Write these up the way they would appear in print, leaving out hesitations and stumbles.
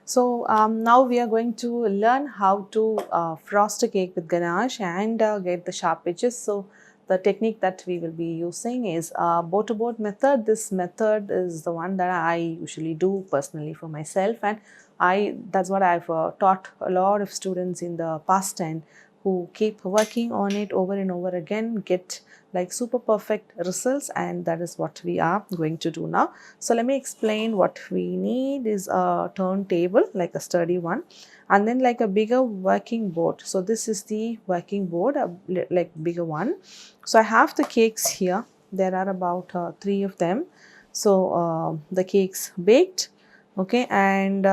So now we are going to learn how to frost a cake with ganache and get the sharp edges. So the technique that we will be using is board to board method. This method is the one that I usually do personally for myself, and that's what I've taught a lot of students in the past, and who keep working on it over and over again, get like super perfect results, and that is what we are going to do now. So let me explain. What we need is a turntable, like a sturdy one, and then like a bigger working board. So this is the working board, like bigger one. So I have the cakes here. There are about 3 of them. So the cakes baked, okay, and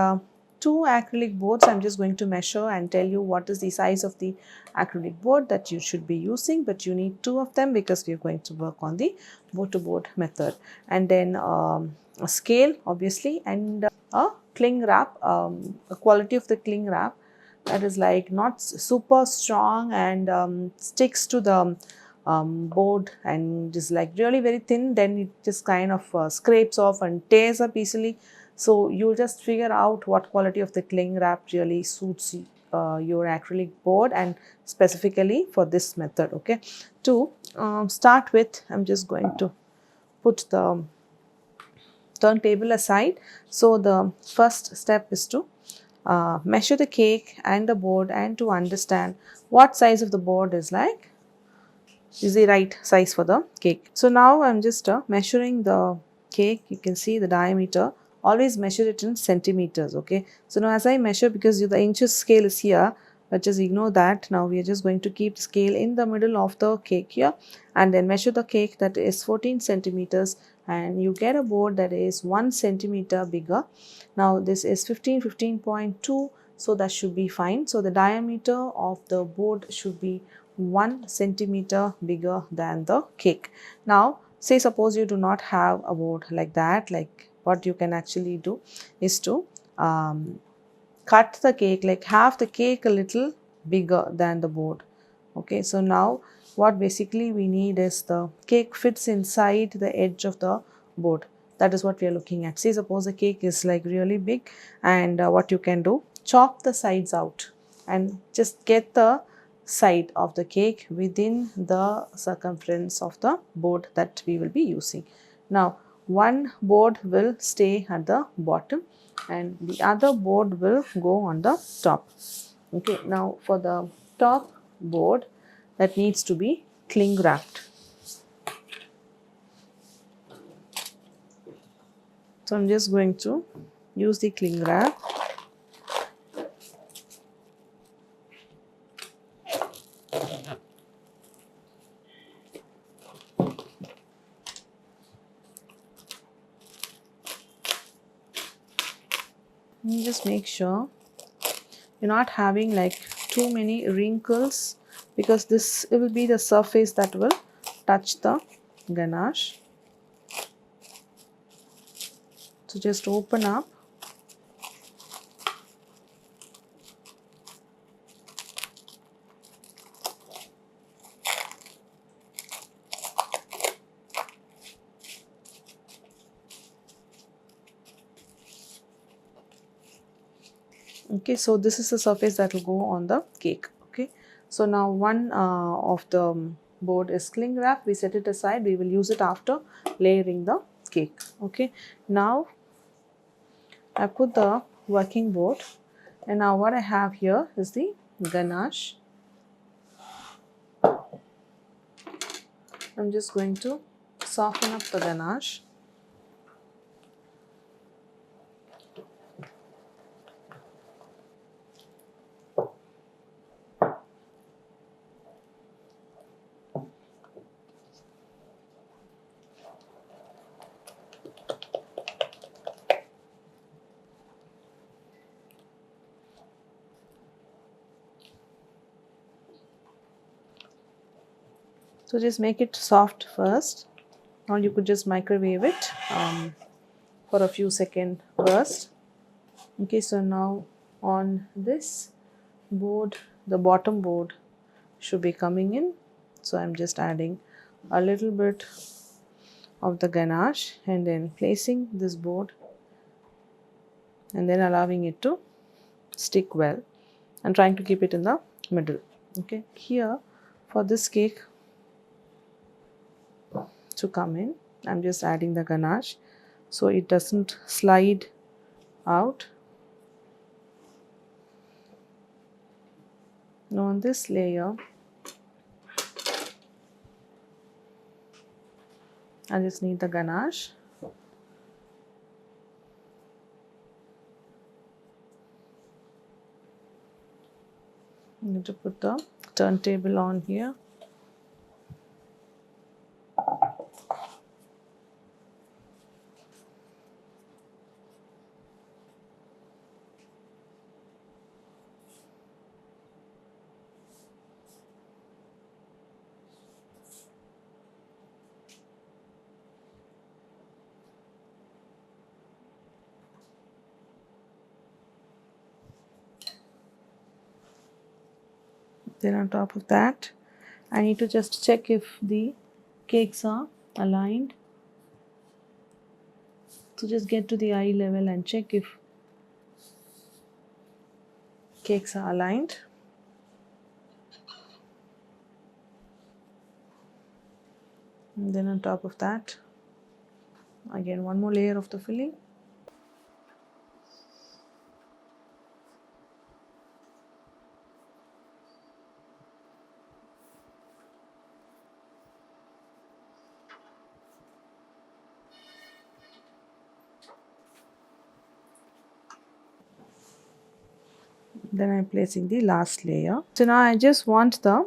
2 acrylic boards. I'm just going to measure and tell you what is the size of the acrylic board that you should be using, but you need 2 of them because we are going to work on the board to board method. And then a scale obviously, and a cling wrap, a quality of the cling wrap that is like not super strong and sticks to the board and is like really very thin, then it just kind of scrapes off and tears up easily. So you just figure out what quality of the cling wrap really suits your acrylic board, and specifically for this method. Okay, to start with, I'm just going to put the turntable aside. So the first step is to measure the cake and the board, and to understand what size of the board is the right size for the cake. So now I'm just measuring the cake. You can see the diameter. Always measure it in centimeters. Okay. So now as I measure, because the inches scale is here, but just ignore that. Now we are just going to keep the scale in the middle of the cake here, and then measure the cake that is 14 centimeters, and you get a board that is 1 centimeter bigger. Now this is 15.2, so that should be fine. So the diameter of the board should be 1 centimeter bigger than the cake. Now say suppose you do not have a board like that, like what you can actually do is to cut the cake, like have the cake a little bigger than the board. Okay, so now what basically we need is the cake fits inside the edge of the board. That is what we are looking at. See, suppose the cake is like really big, and what you can do, chop the sides out and just get the side of the cake within the circumference of the board that we will be using. Now one board will stay at the bottom and the other board will go on the top. Okay, now for the top board, that needs to be cling wrapped. So I'm just going to use the cling wrap. And just make sure you're not having like too many wrinkles, because this will be the surface that will touch the ganache. So just open up. Okay, so this is the surface that will go on the cake. Okay, so now one of the board is cling wrap. We set it aside. We will use it after layering the cake. Okay, now I put the working board, and now what I have here is the ganache. I'm just going to soften up the ganache. So just make it soft first, or you could just microwave it for a few second burst. Okay, so now on this board, the bottom board should be coming in. So I'm just adding a little bit of the ganache and then placing this board and then allowing it to stick well and trying to keep it in the middle. Okay, here for this cake to come in, I'm just adding the ganache so it doesn't slide out. Now on this layer, I just need the ganache. I need to put the turntable on here. Then on top of that, I need to just check if the cakes are aligned. So just get to the eye level and check if cakes are aligned. And then on top of that, again one more layer of the filling. Then I'm placing the last layer. So now I just want the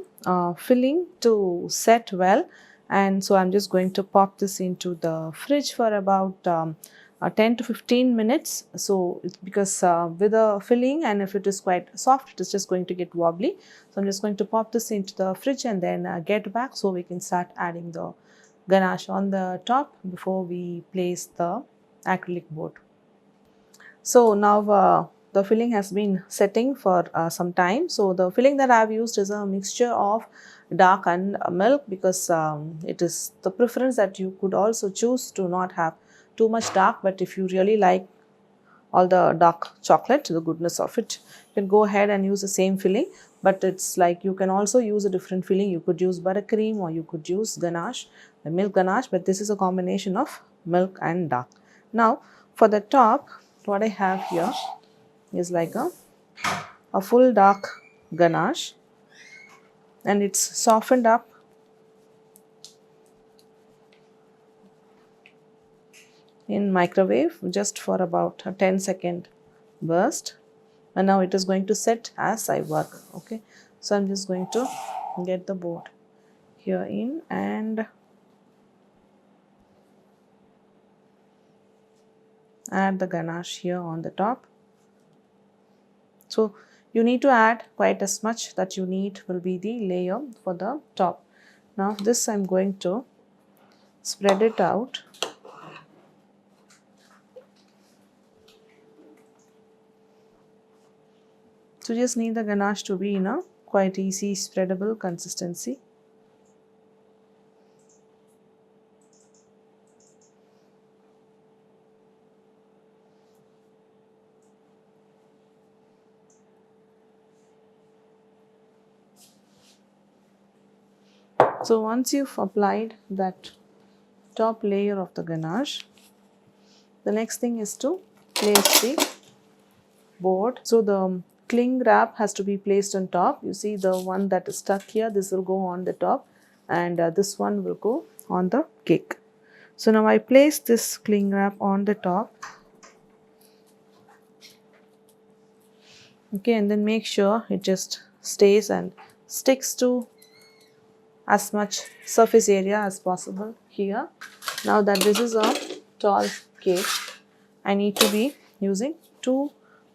filling to set well, and so I'm just going to pop this into the fridge for about 10 to 15 minutes. So it's because with the filling, and if it is quite soft, it is just going to get wobbly. So I'm just going to pop this into the fridge and then get back so we can start adding the ganache on the top before we place the acrylic board. So now the filling has been setting for some time. So the filling that I have used is a mixture of dark and milk, because it is the preference that you could also choose to not have too much dark, but if you really like all the dark chocolate, the goodness of it, you can go ahead and use the same filling. But it's like you can also use a different filling. You could use buttercream or you could use ganache, the milk ganache, but this is a combination of milk and dark. Now for the top, what I have here is like a full dark ganache, and it's softened up in microwave just for about a 10-second burst, and now it is going to set as I work. Okay, so I'm just going to get the board here in and add the ganache here on the top. So you need to add quite as much that you need will be the layer for the top. Now this I'm going to spread it out. So just need the ganache to be in a quite easy spreadable consistency. So once you've applied that top layer of the ganache, the next thing is to place the board. So the cling wrap has to be placed on top. You see the one that is stuck here, this will go on the top, and this one will go on the cake. So now I place this cling wrap on the top. Okay, and then make sure it just stays and sticks to as much surface area as possible here. Now that this is a tall cake, I need to be using 2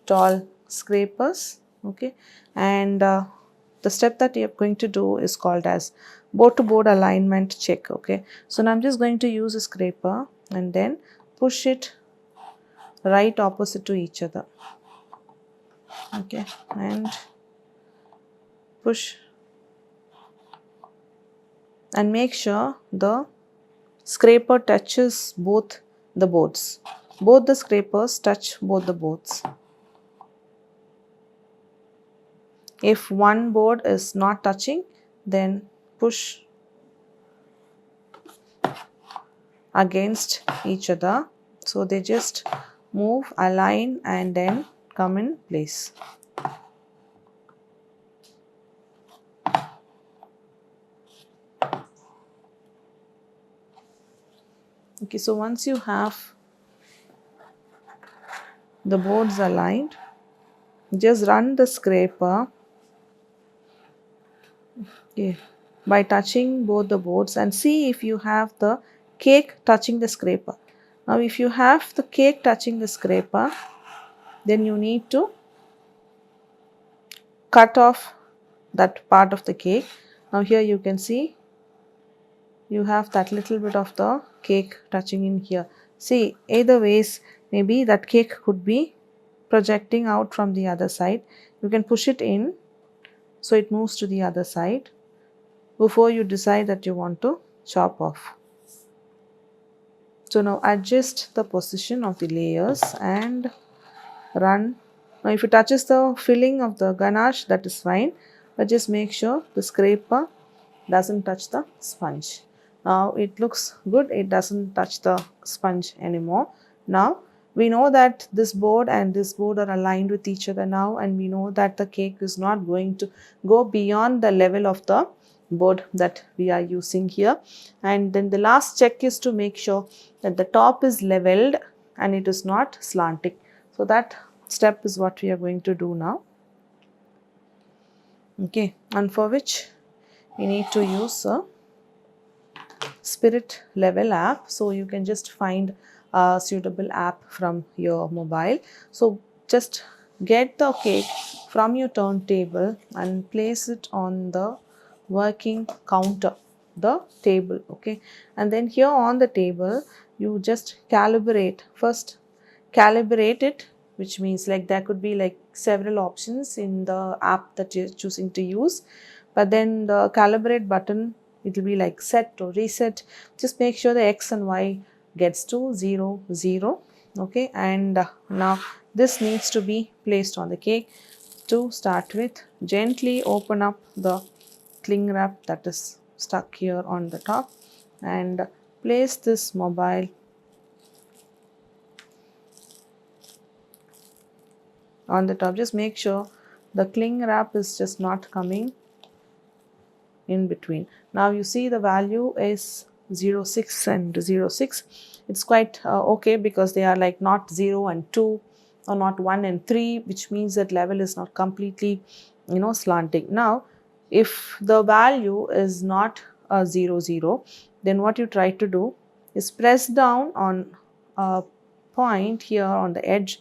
tall scrapers. Okay, and the step that you are going to do is called as board to board alignment check. Okay, so now I'm just going to use a scraper and then push it right opposite to each other. Okay, and push and make sure the scraper touches both the boards. both the scrapers touch both the boards. If one board is not touching, then push against each other, so they just move, align and then come in place. Okay, so once you have the boards aligned, just run the scraper, okay, by touching both the boards and see if you have the cake touching the scraper. Now if you have the cake touching the scraper, then you need to cut off that part of the cake. Now here you can see you have that little bit of the cake touching in here. See, either ways, maybe that cake could be projecting out from the other side. You can push it in so it moves to the other side before you decide that you want to chop off. So now adjust the position of the layers and run. Now if it touches the filling of the ganache, that is fine, but just make sure the scraper doesn't touch the sponge. Now it looks good, it doesn't touch the sponge anymore. Now we know that this board and this board are aligned with each other now, and we know that the cake is not going to go beyond the level of the board that we are using here. And then the last check is to make sure that the top is leveled and it is not slanting. So that step is what we are going to do now. Okay, and for which we need to use a spirit level app. So you can just find a suitable app from your mobile. So just get the cake from your turntable and place it on the working counter, the table, okay. And then here on the table you just calibrate, first calibrate it, which means like there could be like several options in the app that you're choosing to use, but then the calibrate button, it will be like set or reset. Just make sure the x and y gets to 0 0, okay. And now this needs to be placed on the cake. To start with, gently open up the cling wrap that is stuck here on the top and place this mobile on the top. Just make sure the cling wrap is just not coming in between. Now you see the value is 0.6 and 0.6. It's quite okay, because they are like not 0 and 2 or not 1 and 3, which means that level is not completely, slanting. Now if the value is not 0 0, then what you try to do is press down on a point here on the edge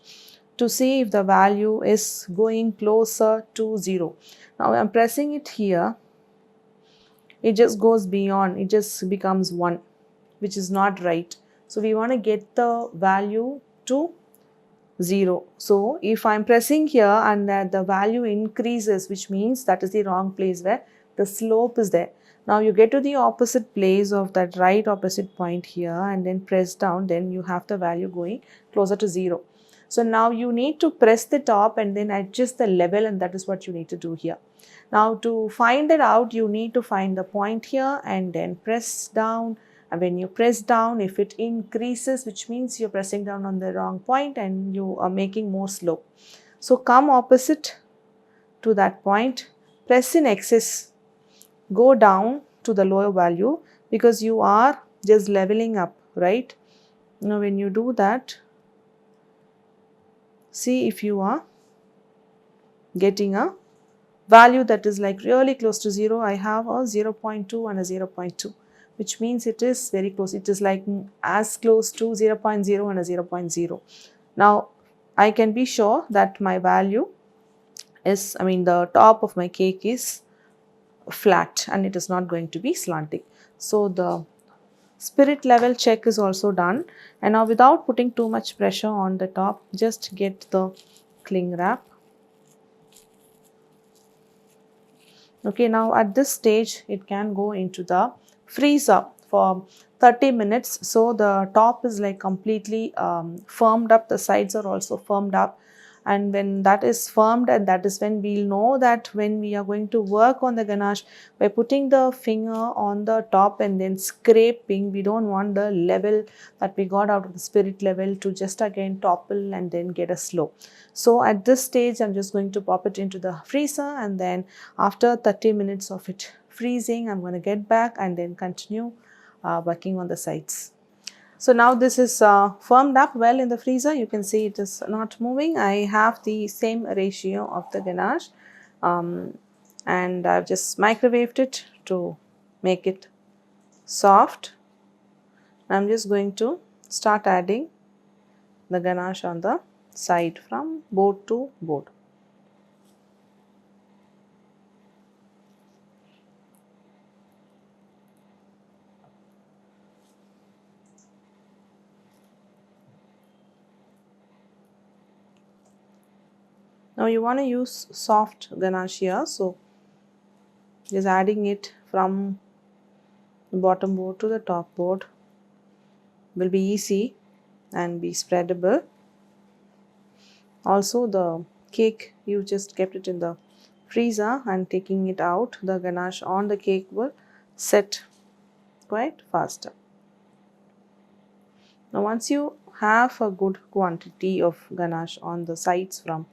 to see if the value is going closer to 0. Now I am pressing it here, it just goes beyond, it just becomes 1, which is not right. So we want to get the value to 0. So if I am pressing here and the value increases, which means that is the wrong place where the slope is there. Now you get to the opposite place of that right opposite point here and then press down, then you have the value going closer to 0. So now you need to press the top and then adjust the level, and that is what you need to do here. Now to find it out, you need to find the point here and then press down. And when you press down, if it increases, which means you're pressing down on the wrong point and you are making more slope. So come opposite to that point, press in excess, go down to the lower value, because you are just leveling up, right? Now when you do that, see if you are getting a value that is like really close to 0. I have a 0.2 and a 0.2, which means it is very close. It is like as close to 0.0 and a 0.0. Now I can be sure that my value is, the top of my cake is flat and it is not going to be slanting. So the spirit level check is also done, and now without putting too much pressure on the top, just get the cling wrap. Okay, now at this stage it can go into the freezer for 30 minutes. So the top is like completely firmed up, the sides are also firmed up. And when that is firmed, and that is when we'll know that when we are going to work on the ganache, by putting the finger on the top and then scraping, we don't want the level that we got out of the spirit level to just again topple and then get a slow. So at this stage, I'm just going to pop it into the freezer, and then after 30 minutes of it freezing, I'm going to get back and then continue working on the sides. So now this is firmed up well in the freezer. You can see it is not moving. I have the same ratio of the ganache, and I've just microwaved it to make it soft. I'm just going to start adding the ganache on the side from board to board. Now you want to use soft ganache here, so just adding it from the bottom board to the top board will be easy and be spreadable. Also, the cake, you just kept it in the freezer, and taking it out, the ganache on the cake will set quite faster. Now once you have a good quantity of ganache on the sides from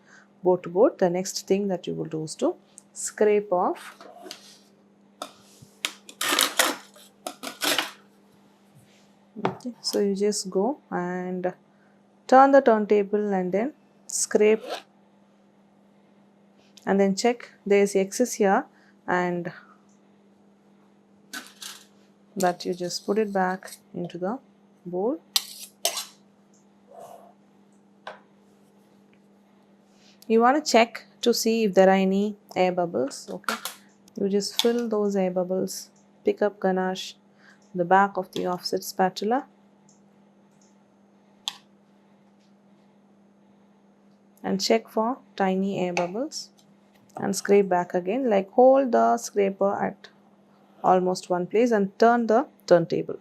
board to board, the next thing that you will do is to scrape off. Okay, so you just go and turn the turntable and then scrape, and then check there is excess here, and that you just put it back into the bowl. You want to check to see if there are any air bubbles. Okay, you just fill those air bubbles, pick up ganache, the back of the offset spatula, and check for tiny air bubbles and scrape back again. Like, hold the scraper at almost one place and turn the turntable.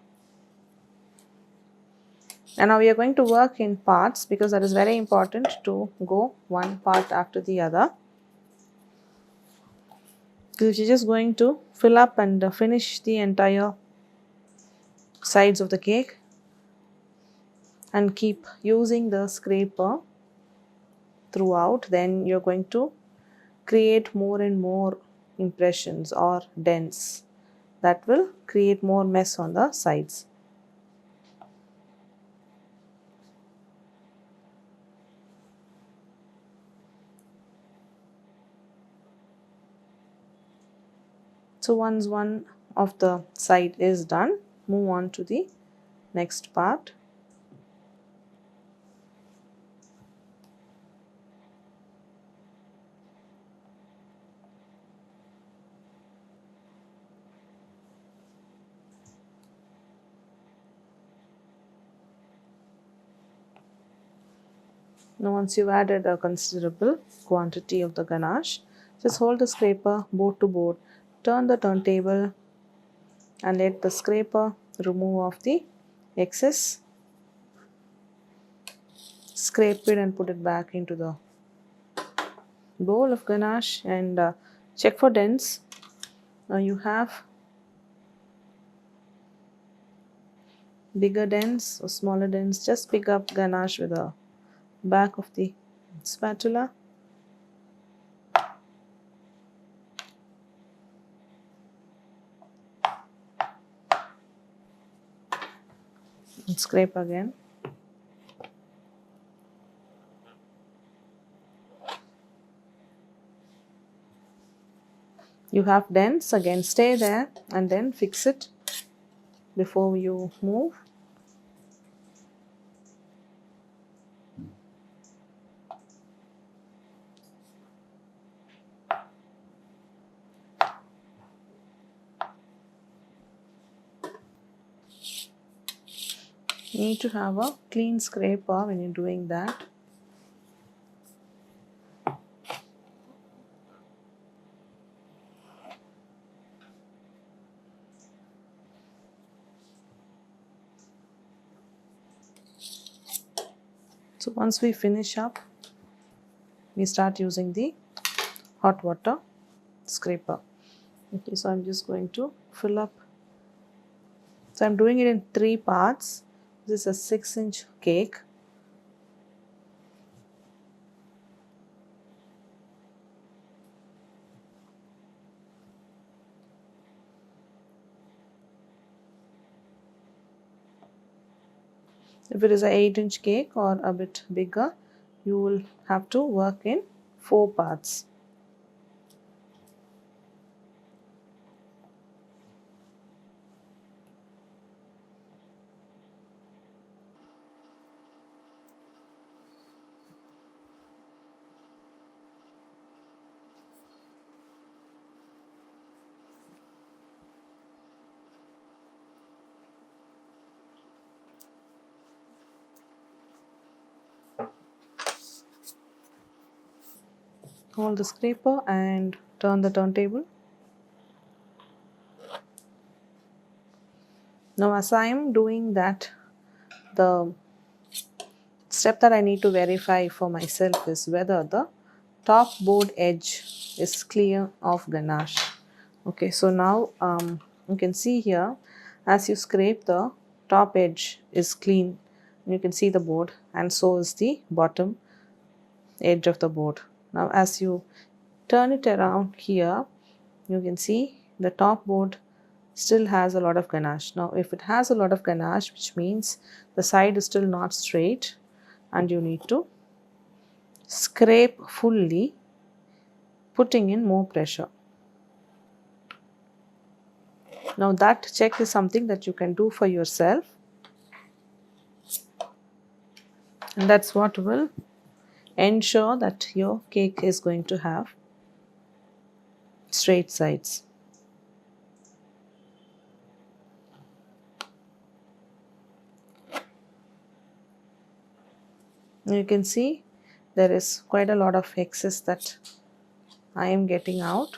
And now we are going to work in parts, because that is very important to go one part after the other. Because you're just going to fill up and finish the entire sides of the cake, and keep using the scraper throughout. Then you're going to create more and more impressions or dents that will create more mess on the sides. So once one of the side is done, move on to the next part. Now once you've added a considerable quantity of the ganache, just hold the scraper board to board, turn the turntable, and let the scraper remove off the excess. Scrape it and put it back into the bowl of ganache, and check for dents. Now you have bigger dents or smaller dents, just pick up ganache with the back of the spatula. And scrape again. You have dents, again stay there and then fix it before you move. You need to have a clean scraper when you're doing that. So once we finish up, we start using the hot water scraper. Okay, so I'm just going to fill up. So I'm doing it in 3 parts. This is a 6-inch cake. If it is a 8-inch cake or a bit bigger, you will have to work in 4 parts. Hold the scraper and turn the turntable. Now as I am doing that, the step that I need to verify for myself is whether the top board edge is clear of ganache. Okay, so now you can see here, as you scrape, the top edge is clean. You can see the board, and so is the bottom edge of the board. Now as you turn it around here, you can see the top board still has a lot of ganache. Now if it has a lot of ganache, which means the side is still not straight, and you need to scrape fully, putting in more pressure. Now that check is something that you can do for yourself, and that's what will ensure that your cake is going to have straight sides. You can see there is quite a lot of excess that I am getting out,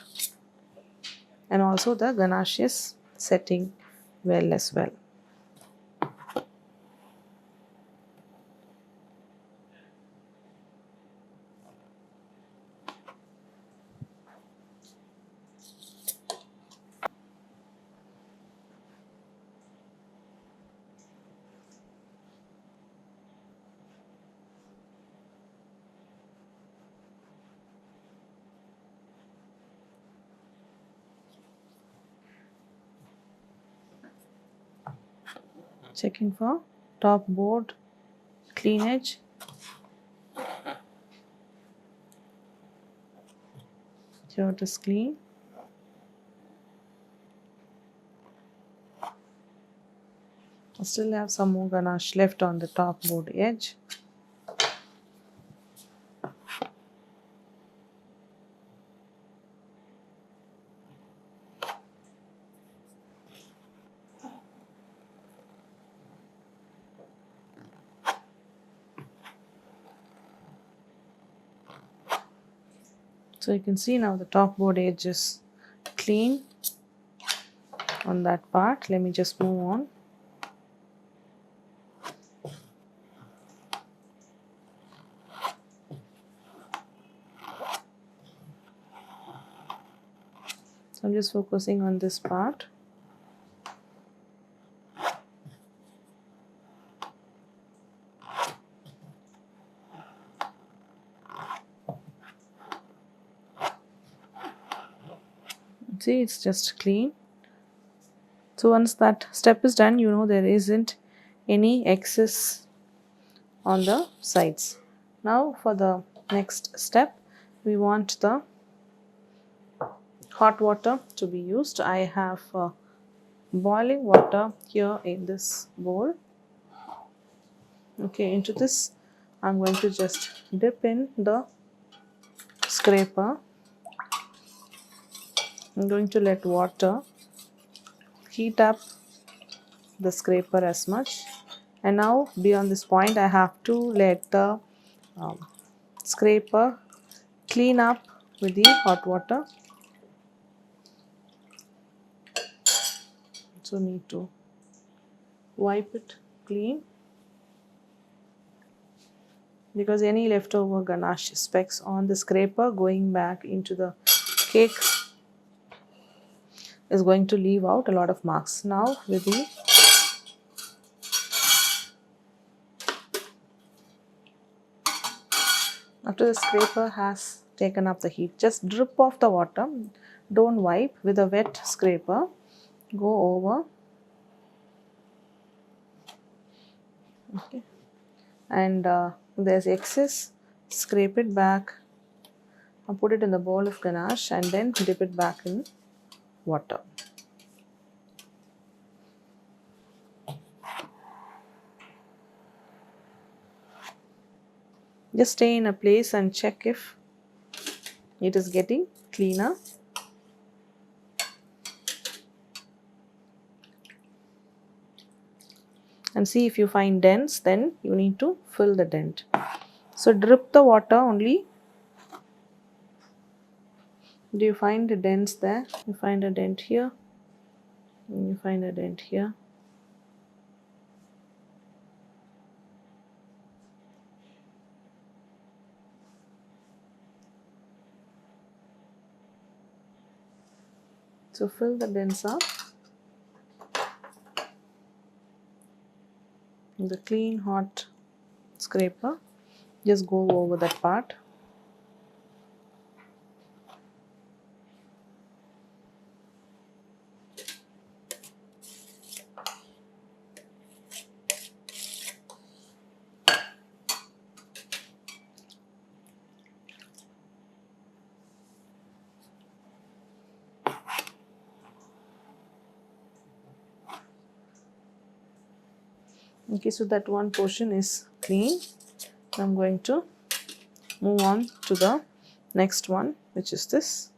and also the ganache is setting well as well. Checking for top board clean edge. Here it is clean. I still have some more ganache left on the top board edge. So you can see now the top board edge is clean on that part. Let me just move on. So I'm just focusing on this part. See, it's just clean. So once that step is done, you know there isn't any excess on the sides. Now for the next step, we want the hot water to be used. I have boiling water here in this bowl. Okay, into this I'm going to just dip in the scraper. I'm going to let water heat up the scraper as much, and now beyond this point I have to let the scraper clean up with the hot water. So need to wipe it clean. because any leftover ganache specks on the scraper going back into the cake is going to leave out a lot of marks. Now with the after the scraper has taken up the heat, just drip off the water. Don't wipe. With a wet scraper, go over, okay, and if there's excess, scrape it back and put it in the bowl of ganache and then dip it back in water. Just stay in a place and check if it is getting cleaner. And see if you find dents, then you need to fill the dent. So drip the water only. Do you find the dents there? You find a dent here, and you find a dent here. So fill the dents up. With the clean hot scraper, just go over that part. Okay, so that one portion is clean. I'm going to move on to the next one, which is this.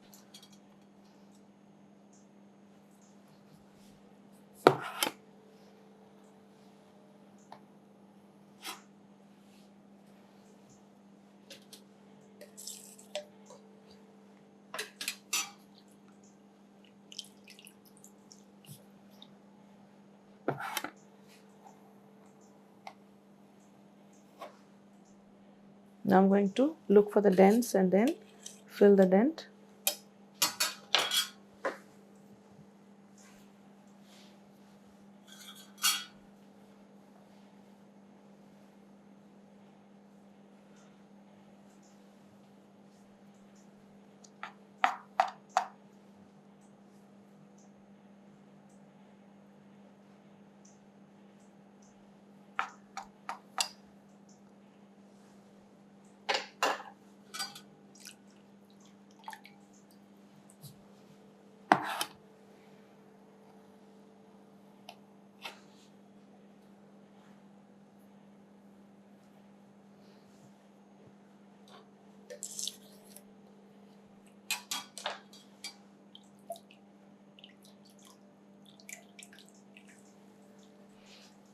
Now I'm going to look for the dents and then fill the dent.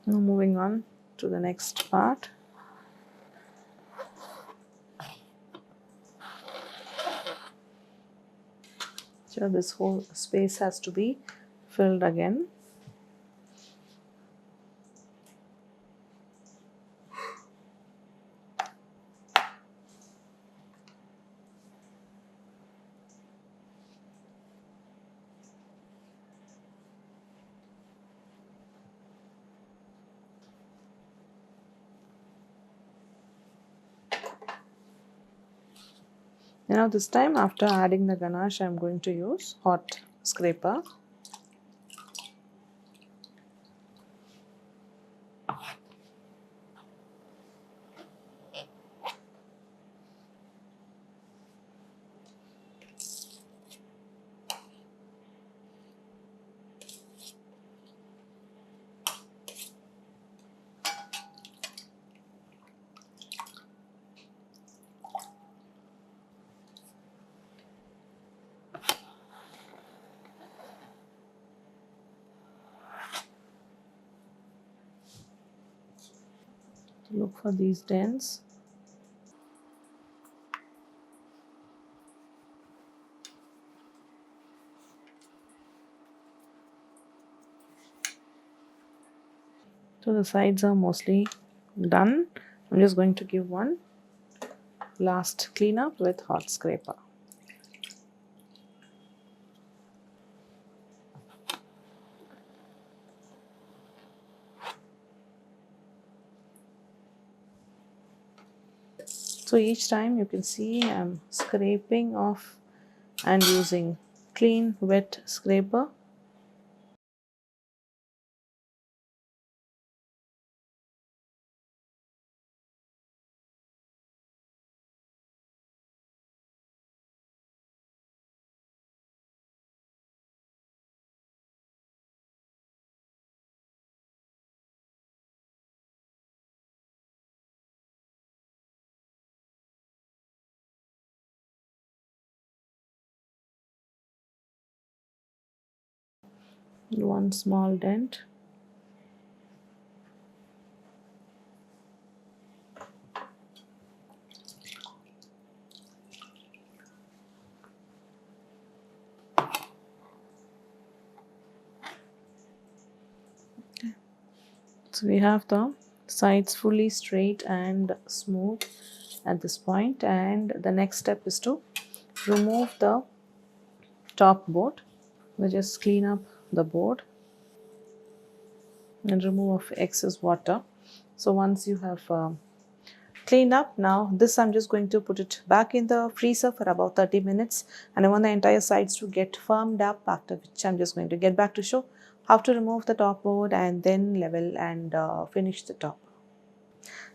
Now moving on to the next part. So this whole space has to be filled again. Now this time, after adding the ganache, I am going to use hot scraper. To look for these dents. So the sides are mostly done. I'm just going to give one last cleanup with hot scraper. So each time you can see I'm scraping off and using clean wet scraper. One small dent. So we have the sides fully straight and smooth at this point, and the next step is to remove the top board. We just clean up the board and remove of excess water. So once you have cleaned up, now this I'm just going to put it back in the freezer for about 30 minutes, and I want the entire sides to get firmed up, after which I'm just going to get back to show how to remove the top board and then level and finish the top.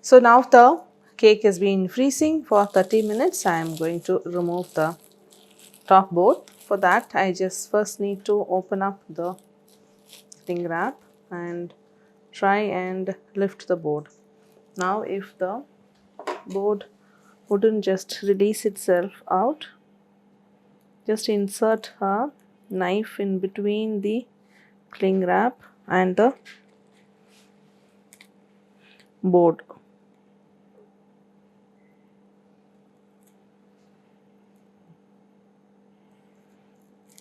So now the cake has been freezing for 30 minutes. I am going to remove the top board. For that I just first need to open up the cling wrap and try and lift the board. Now if the board wouldn't just release itself out, just insert a knife in between the cling wrap and the board.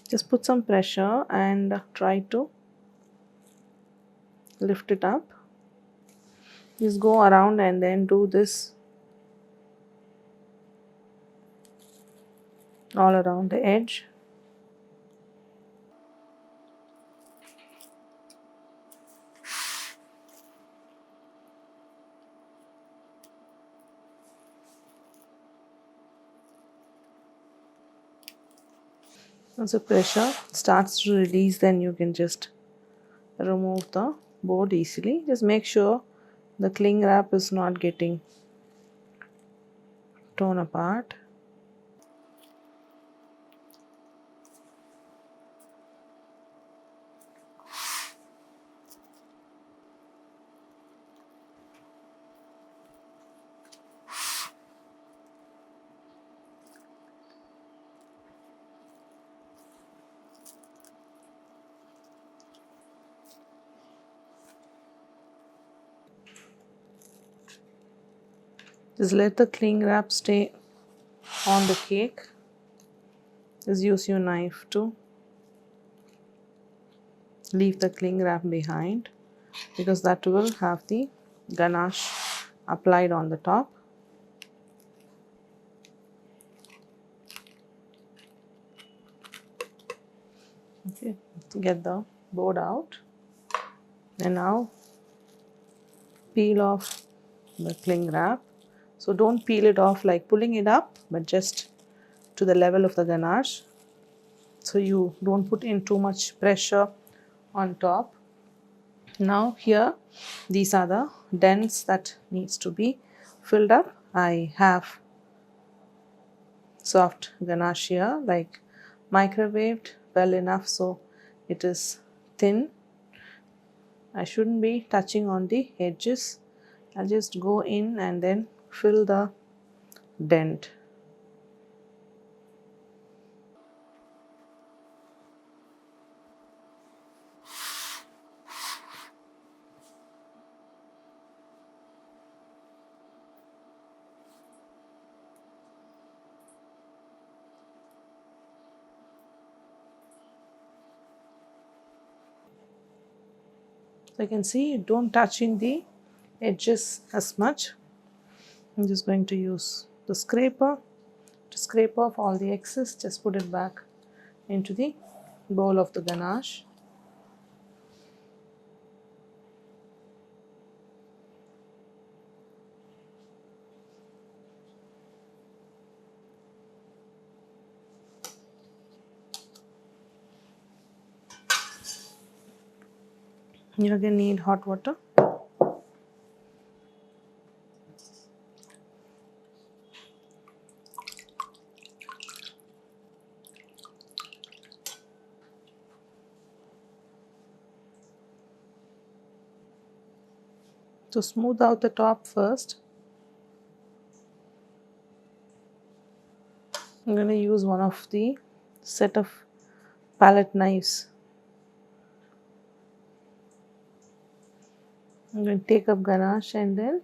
Just put some pressure and try to lift it up. Just go around and then do this all around the edge. Once the pressure starts to release, then you can just remove the board easily. Just make sure the cling wrap is not getting torn apart. Just let the cling wrap stay on the cake. Just use your knife to leave the cling wrap behind, because that will have the ganache applied on the top. Okay, get the board out, and now peel off the cling wrap. So don't peel it off like pulling it up, but just to the level of the ganache, so you don't put in too much pressure on top. Now here, these are the dents that needs to be filled up. I have soft ganache here, like microwaved well enough so it is thin. I shouldn't be touching on the edges. I'll just go in and then fill the dent. So you can see, don't touch in the edges as much. I'm just going to use the scraper to scrape off all the excess. Just put it back into the bowl of the ganache. You again need hot water. To smooth out the top first, I'm going to use one of the set of palette knives. I'm going to take up ganache and then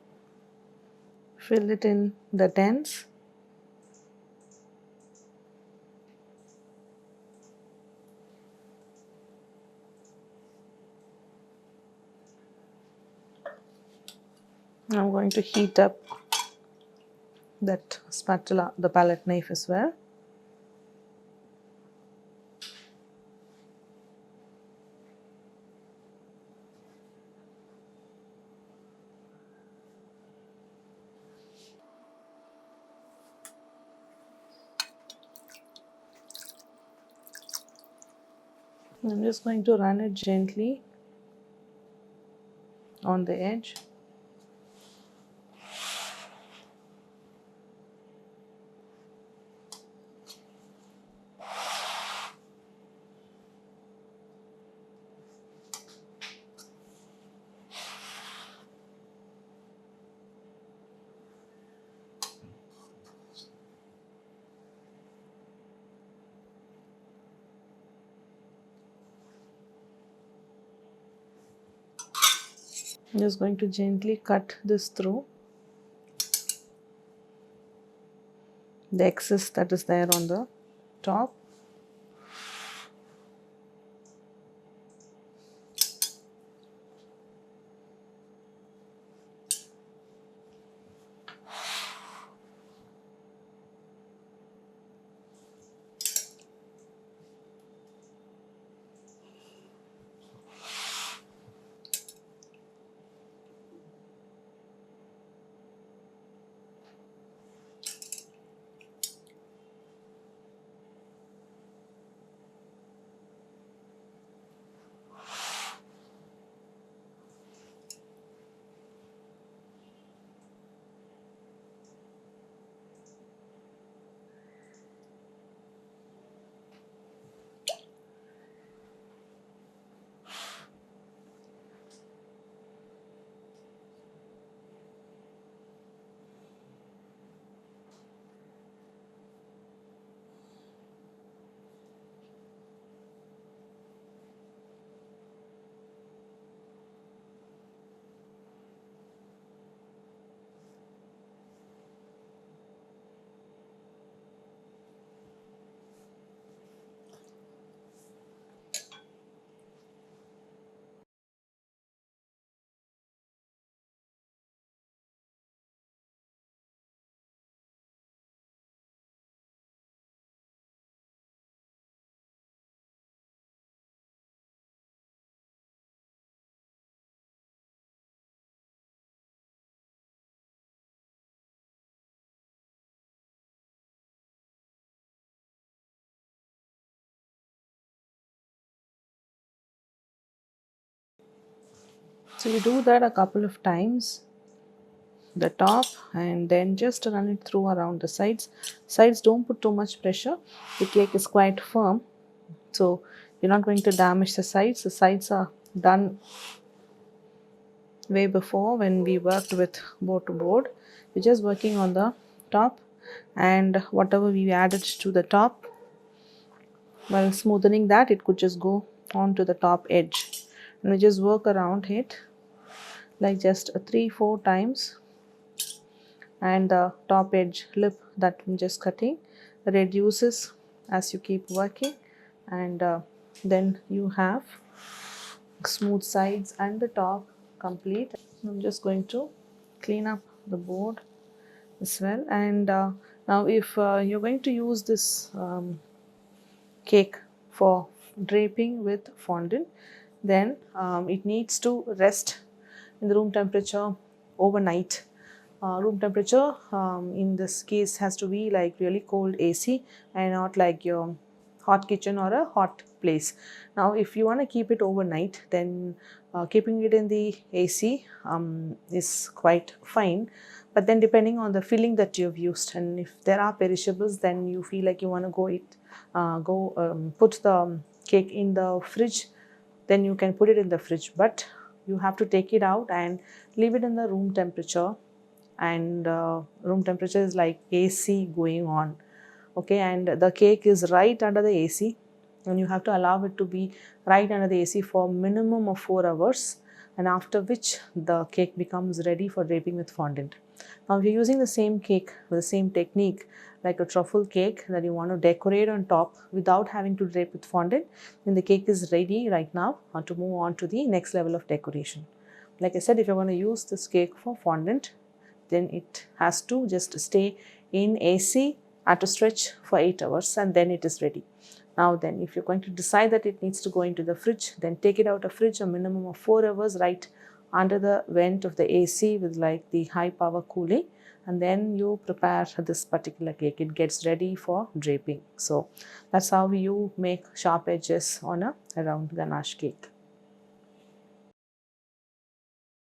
fill it in the dents. I'm going to heat up that spatula, the palette knife as well. I'm just going to run it gently on the edge. I'm just going to gently cut this through the excess that is there on the top. So you do that a couple of times, the top, and then just run it through around the sides. Sides, don't put too much pressure. The cake is quite firm, so you're not going to damage the sides. The sides are done way before when we worked with board to board. We're just working on the top, and whatever we added to the top, while smoothing that, it could just go on to the top edge, and we just work around it like just 3-4 times. And the top edge lip that I'm just cutting reduces as you keep working, and then you have smooth sides and the top complete. I'm just going to clean up the board as well. And now if you're going to use this cake for draping with fondant, then it needs to rest in the room temperature overnight. Room temperature in this case has to be like really cold AC and not like your hot kitchen or a hot place. Now if you want to keep it overnight, then keeping it in the AC is quite fine. But then depending on the filling that you've used, and if there are perishables, then you feel like you want to put the cake in the fridge, then you can put it in the fridge. But you have to take it out and leave it in the room temperature, and room temperature is like AC going on. Okay, and the cake is right under the AC, and you have to allow it to be right under the AC for minimum of 4 hours, and after which the cake becomes ready for draping with fondant. Now if you're using the same cake with the same technique like a truffle cake that you want to decorate on top without having to drape with fondant, then the cake is ready right now to move on to the next level of decoration. Like I said, if you're going to use this cake for fondant, then it has to just stay in AC at a stretch for 8 hours, and then it is ready. Now then, if you're going to decide that it needs to go into the fridge, then take it out of fridge a minimum of 4 hours right under the vent of the AC with like the high power cooling, and then you prepare this particular cake. It gets ready for draping. So that's how you make sharp edges on a round ganache cake.